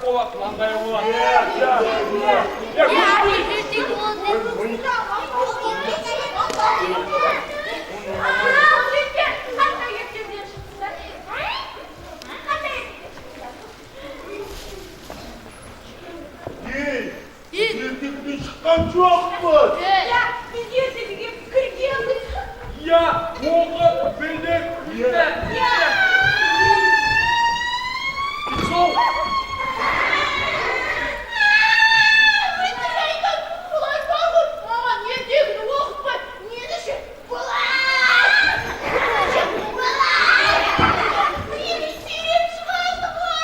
болады, мынандай болады. Ертегіден шыққан жоқпыз. Біз ертегіге кіргенбіз. Иә, оқып, білдік, білдік. Сол. Маған ертегіні оқытпай, нені үшін? Мені сүйреп шығарды ғой.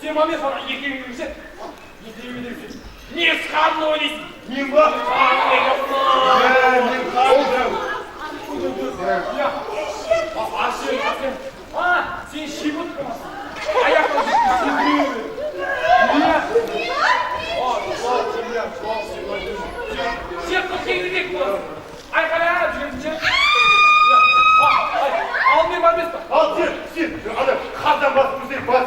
Сен маме sana екеуің жүрсе, екеуің жүрсе. Не сқанды ойлайсың? Мен ба? Мен қалдым. Сен шибут боласың. Аяққа сен біреу. Сен кеңірек боласың. Айқайлап жүрген. Ал мен бармес па? Ал сен, ана қазан басып жүрсең бас.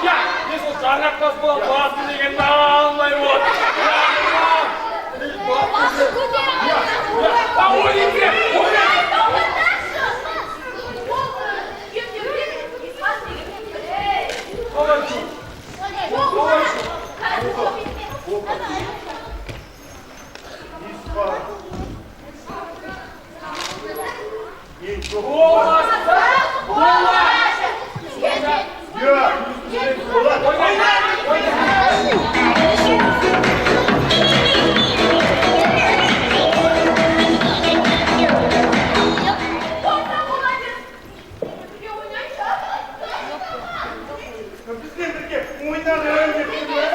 Я, мен сол жарғақтас болып басым дегенді алмай болады. Bizden birlikte oynarım dedim ya.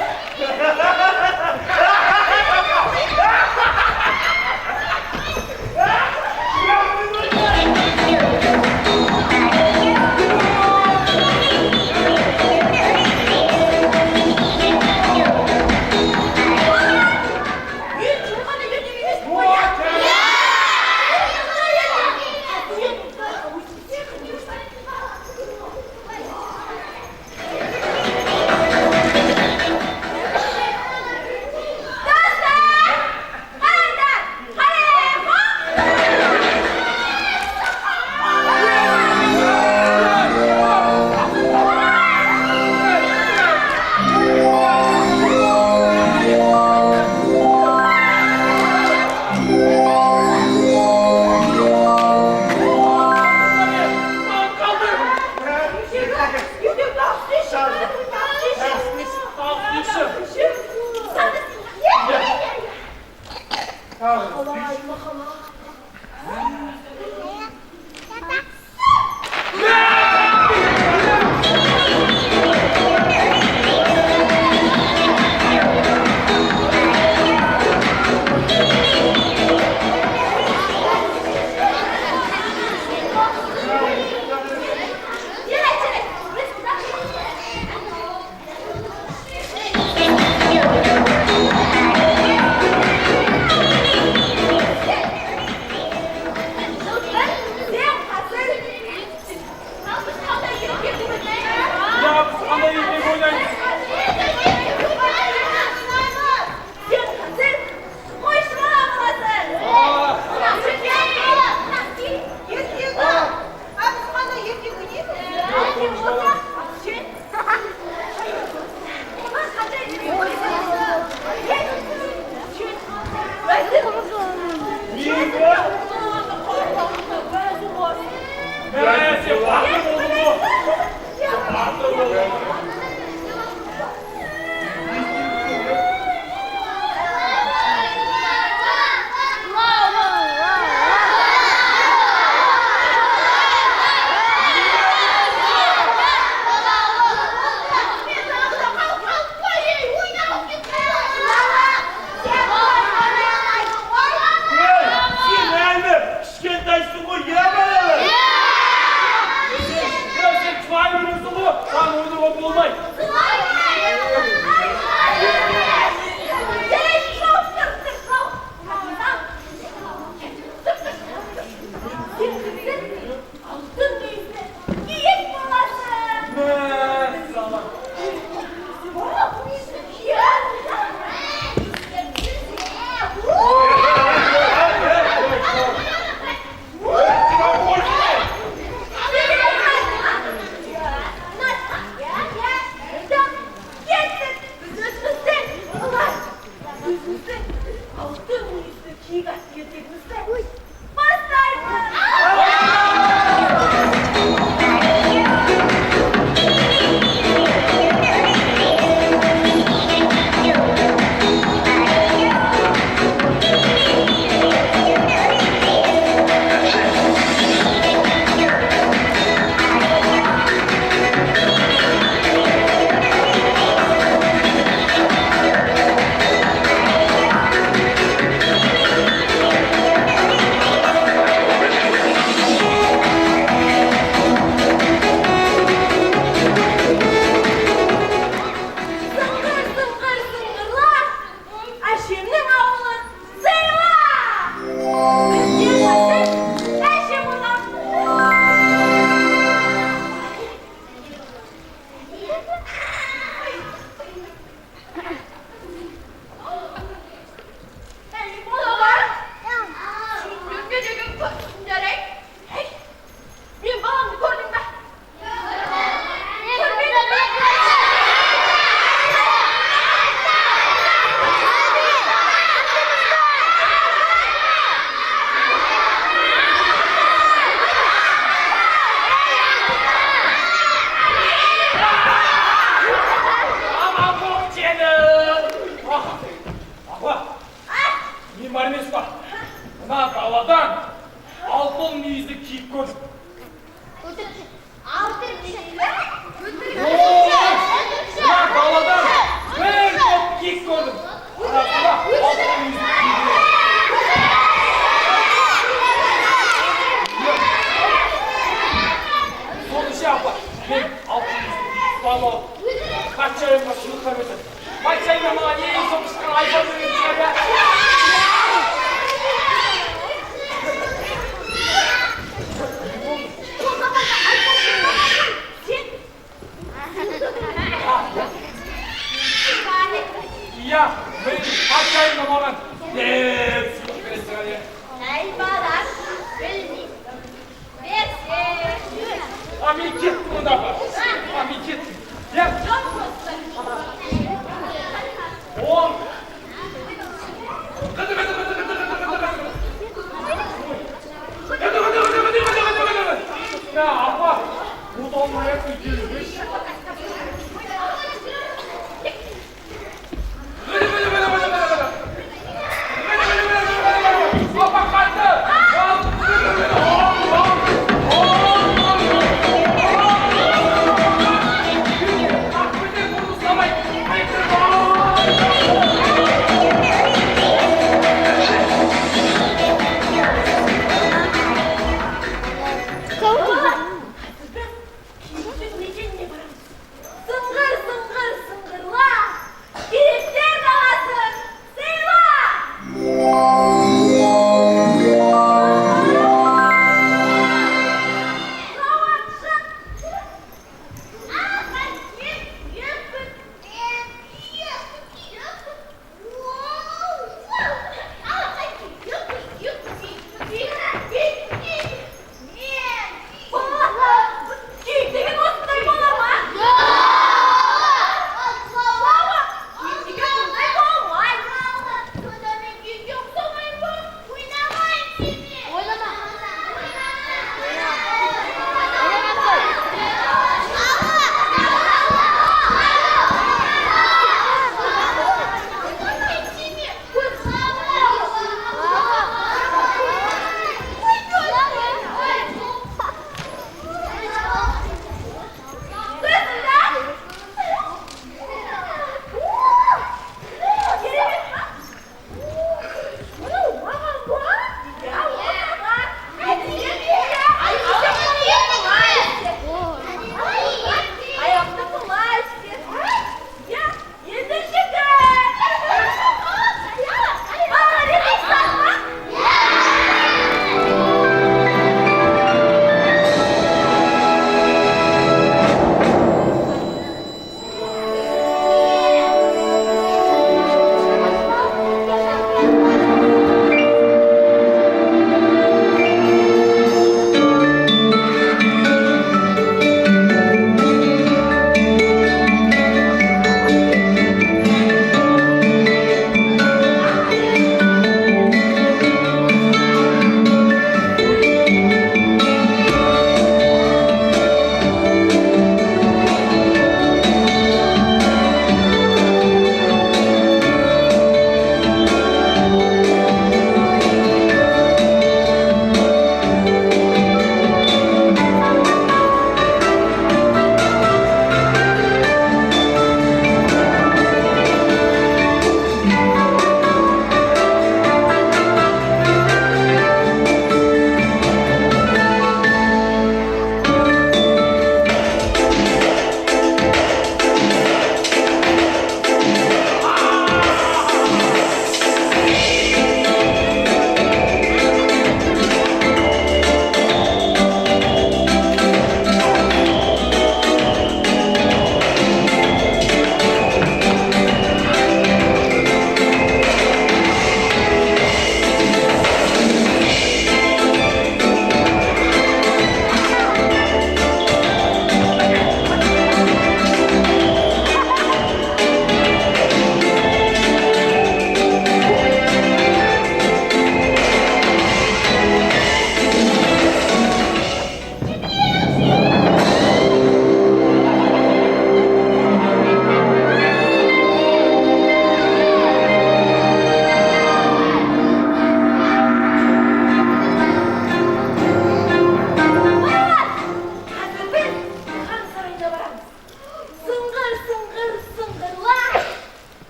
Kaçayım başını karısı. Kaçayım ama niye sonuçta ayıp oluyor ya? O zaman da arkadaşlar. Sen. Ya, ben kaçayım ama ben. Sınıf vesaire. Ey balar. Belli. Verse. Amiket bunu da var. Amiket. Ya, Çok mutlu. oğlum. Ya apa, bu dolmaya küçülmüş.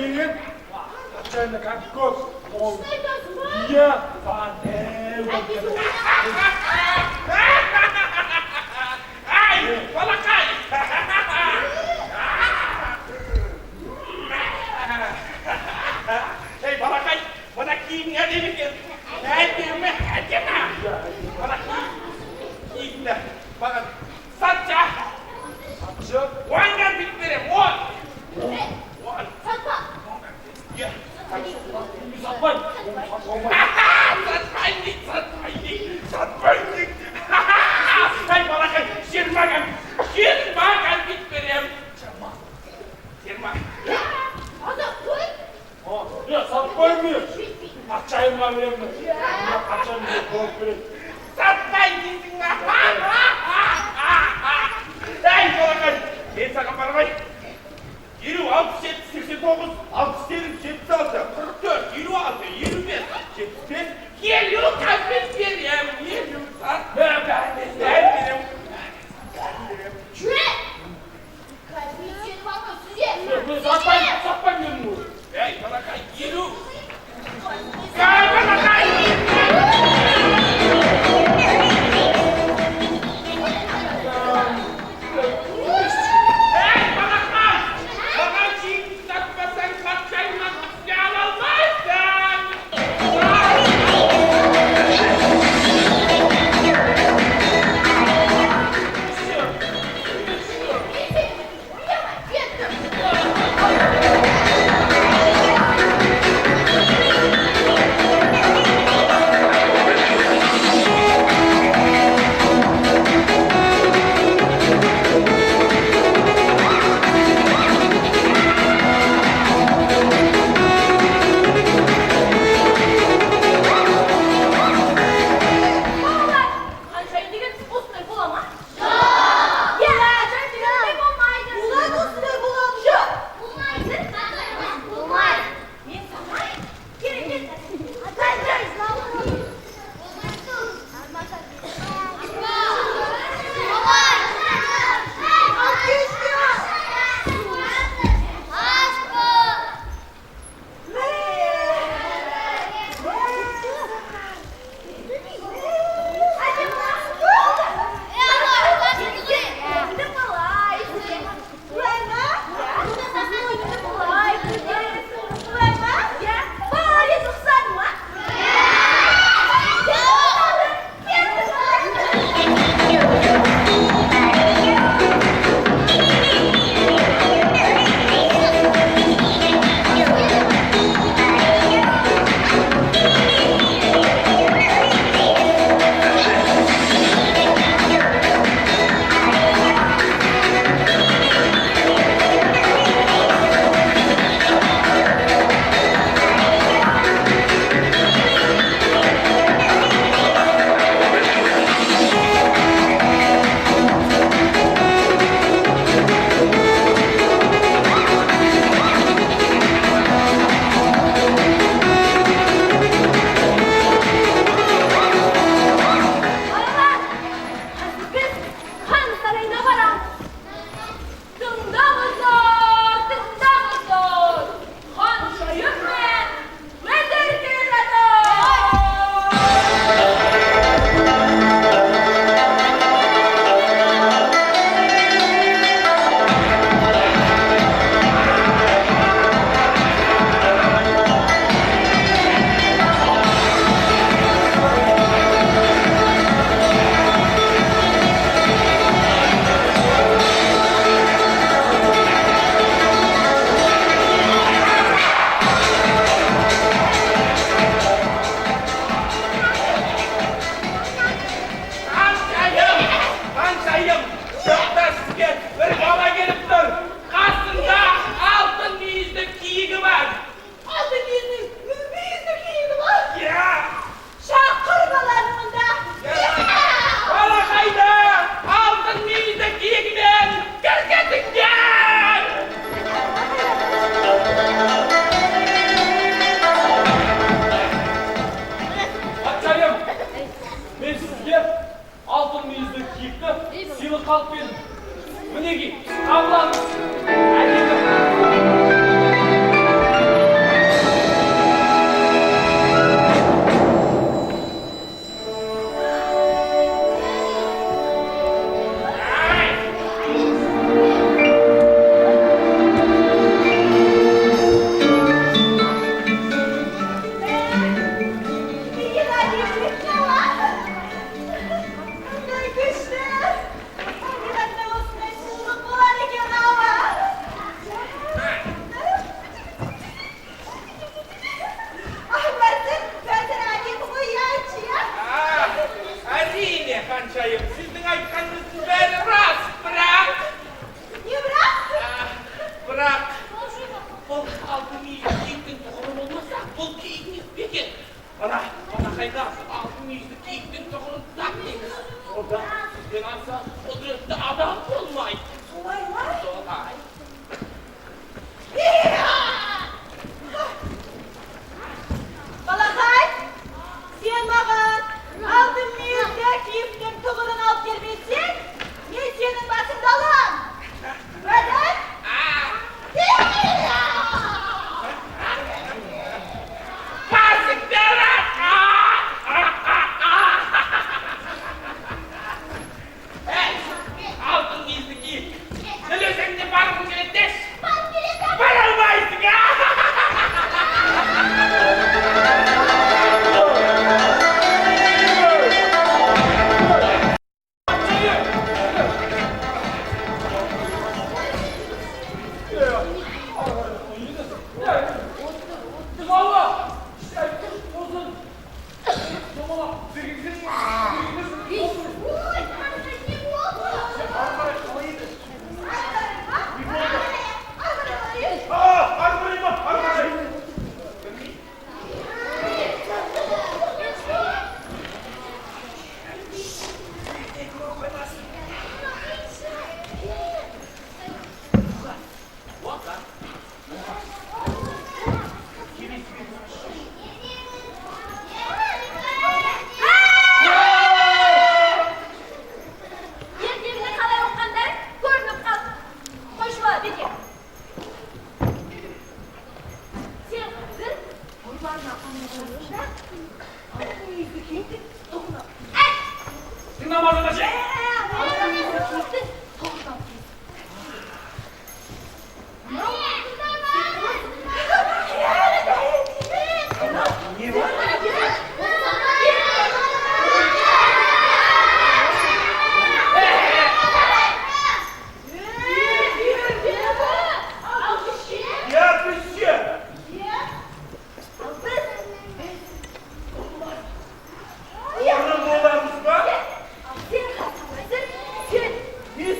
gelin. Atacağını kalk koş. Ne diyorsun bu? Ya. Sade. Ay biz uyuyalım. Ay, balakay! Hey, balakay, balakay nga din ito. Hadi na. Balakay. İğne. Bakın. Satça. Atacak. Wangan bitmere. Wan. Ne? Wan. Satma. Ya. Satmayın. Satmayın. Hey, balakay. Sirmagan. Sirmagan bitmere. Sirma. Adam koy. Ya satmayın mı? Atacağım var benim mi? Atacağım diye korkuyorum. Satmayın gitsin. Hey, balakay. Sen sakın balakay. 26, 89, 67, 76, 44, 26, 25, 75, geliyor kalbim vereyim, geliyor sat. Ben benim. Şuraya. Kalbini içeri bakma size. Satmayın. Satmayın diyorum bu. Hey, balakay, geliyor. Gel balakay. Hey, balakay. Balakay, satmasan satacağım. Bana kayda altın yüzlü keyifli tohum takdiniz. Orada sizden alsa kudretli adam olmayı. Olay var. Olay. Balakay, sen bana altın müyüzde keyiften toğulun alıp gelmesin. Ne senin başında lan? Neden? Hey! Altın yüzlü keyif. Ne diyorsun ne var bu gelettes? Ben bileceğim. Bana olmayısın ya! Uy, kardeşim ne oldu? Yerlerine kalay okanlar görünüp kal. Koşma dedi. Sen kızın kurbanla anlaşılmışlar. Altın yüzlü keyifli dokuna. Kim namazı taşı? Altın yüzlü keyifli dokuna. Niye var? Ya kızcı. Orada mı olarmış bak? Biz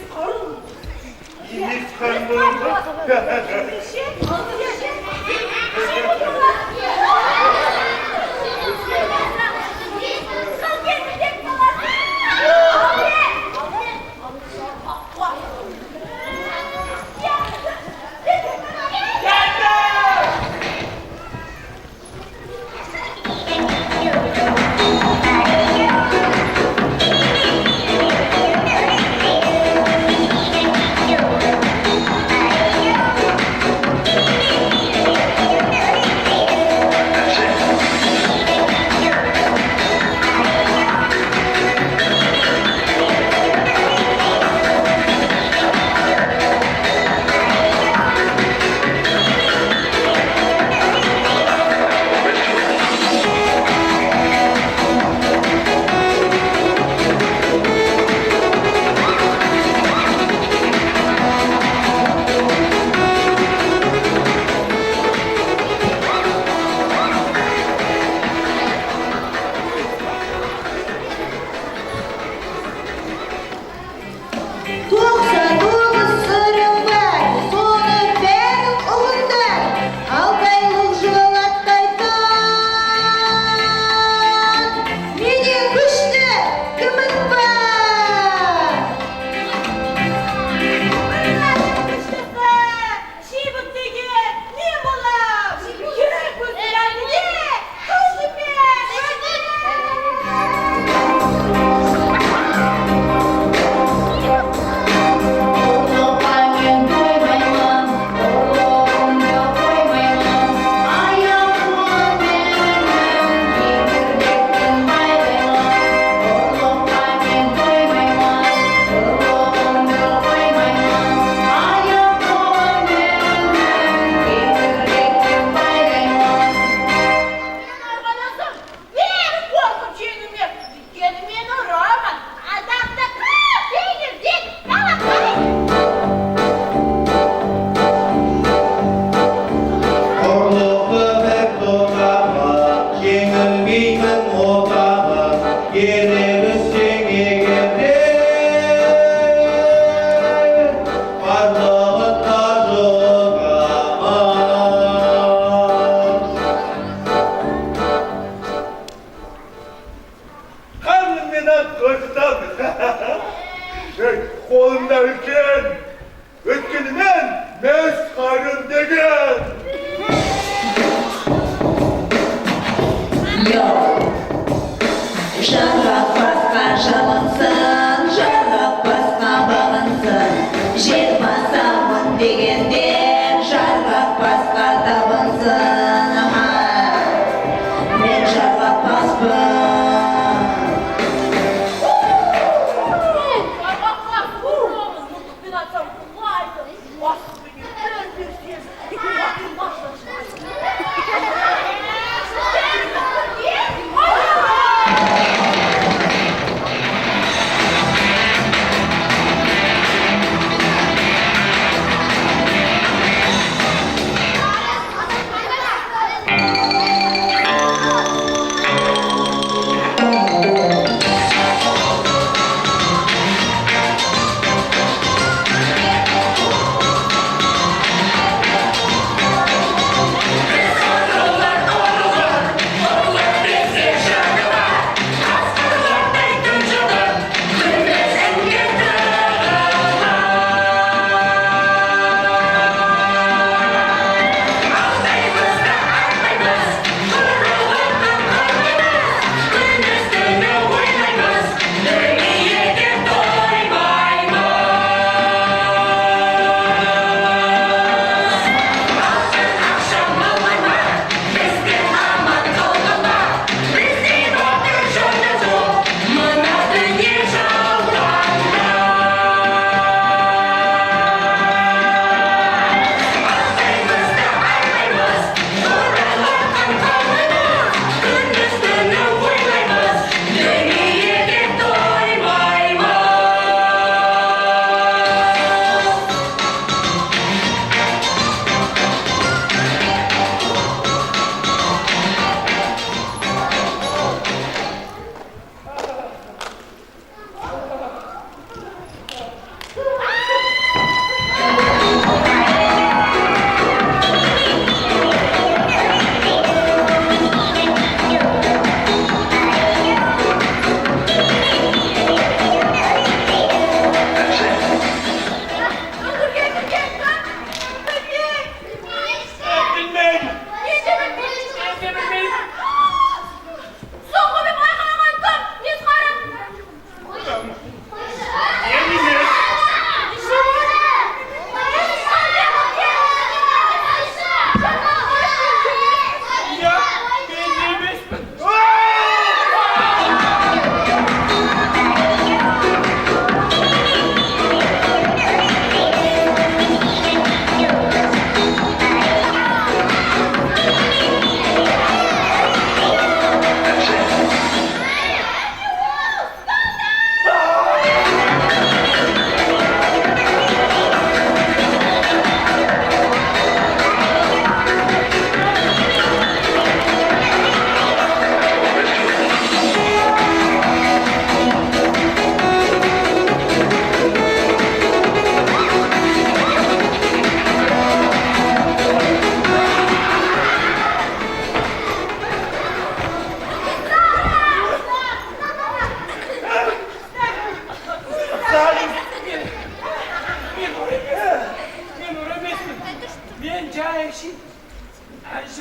әнші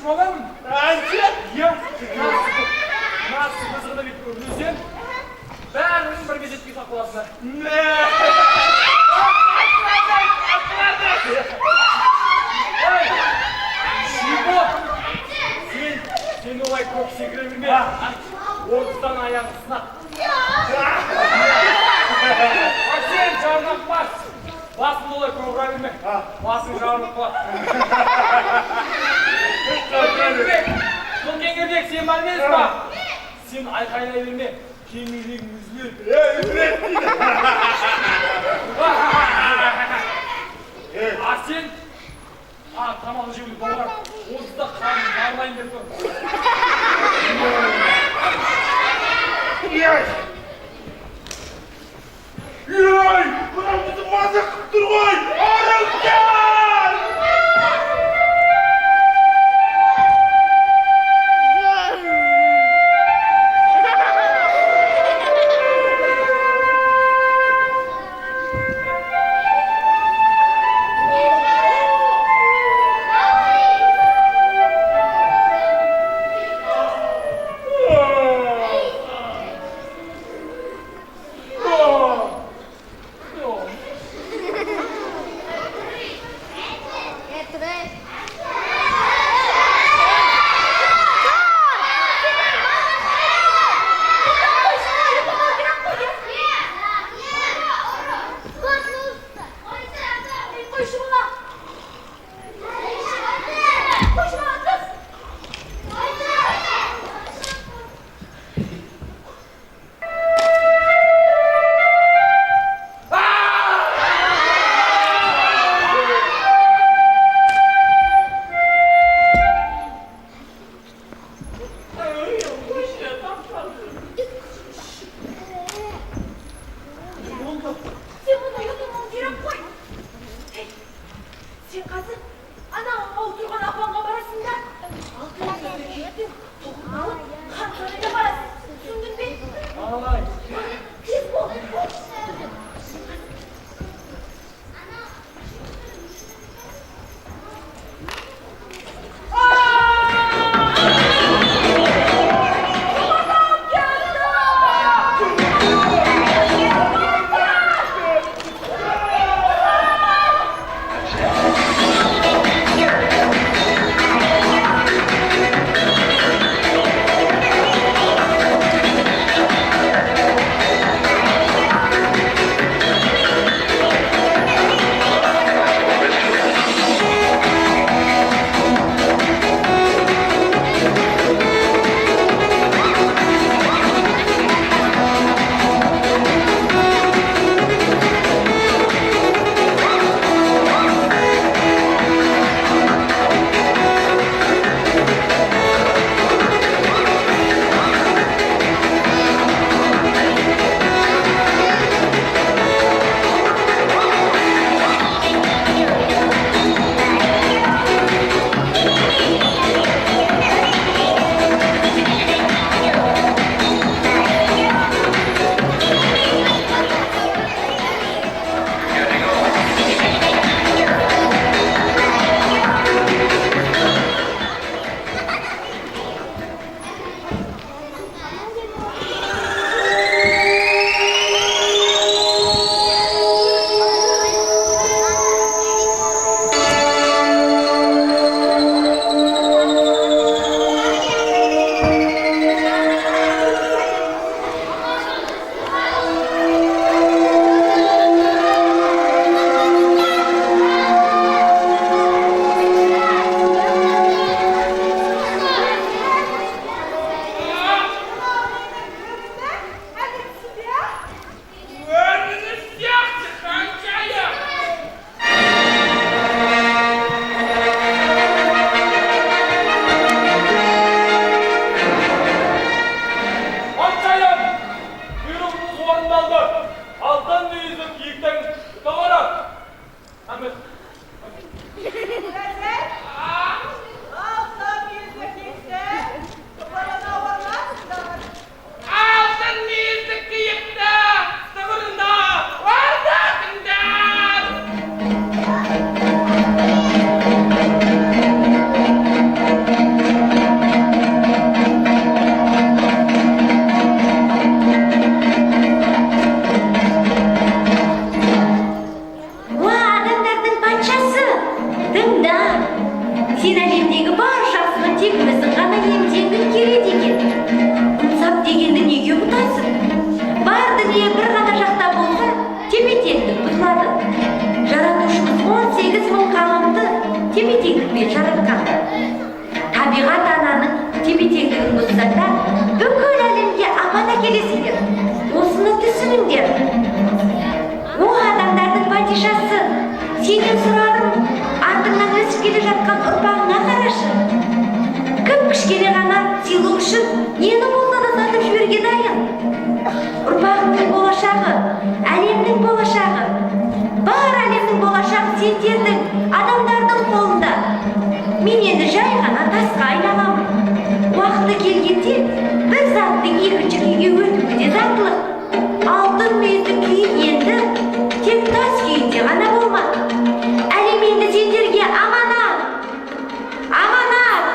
боламын. Әнші? Иә, мына қызығына бүйтіп үрлесем, бәрін бір мезетке сақ боласыздар. Сен олай көп секіре берме. Отыздан аяғы сынақ. Сен жарнақ бас. Басын олай көп ұра берме. Басың жарылып қалады. Бұл кеңірдек сен бар емес па? Сен айқайлай берме. Кеңірдегің үзіледі. Үзіледі дейді. Сен тамақ жеуді болар. Отызда қарның жарылайын деп тұр. Мынау бізді мазақ қып тұр ғой! Арылтан! Сен әлемдегі бар жақсының тек өзің ғана емденгің келеді екен. Ынсап дегенді неге ұмытасың? Бар дүние бір ғана жақта болса, тепе-теңдік бұзылады. Жаратушымыз 18 мың ғаламды тепе-теңдікпен жаратқан. Табиғат ананың тепе-теңдігін бұзса да, бүкіл әлемге апат әкелесіңдер. Осыны түсініңдер. О адамдардың падишасы, сенен сұрарым, артыңнан өсіп келе жатқан ұрпағыңа қарашы. Кіп-кішкене ғана сыйлық үшін нені болса да сатып жіберге дайын. Ұрпағыңның болашағы, әлемнің болашағы. Бар әлемнің болашағы сендердің, адамдардың қолында. Мен енді жай ғана тасқа айналамын. Уақыты келгенде бір заттың екінші күйге өтуі де заттылық. Алтын мүйізді күй енді тек тас күйінде ғана болмақ. Әлем енді сендерге аманат. Аманат,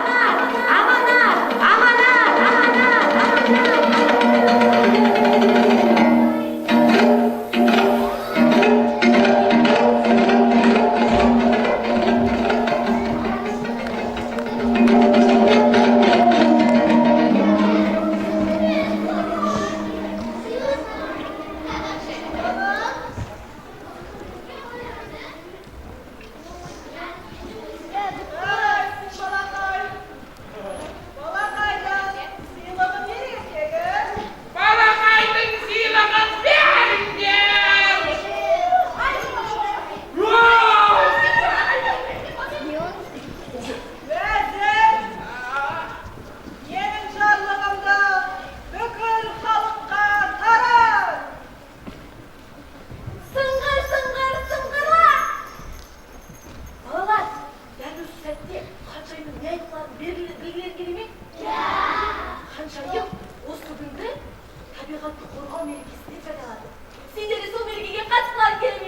аманат, аманат, аманат, Балақайдың сыйлығын беріңдер! Менің жарлығымды бүкіл халыққа тарат! Сыңғыр, сыңғыр, сыңғыра! Балалар, дәл осы сәтте Ханшайымның не айтқанын білгілері келе ме? Ханшайым осы күнді табиғатты қорғау мерекесі деп жариялады. Сендер де сол мерекеге қатысқыларың келе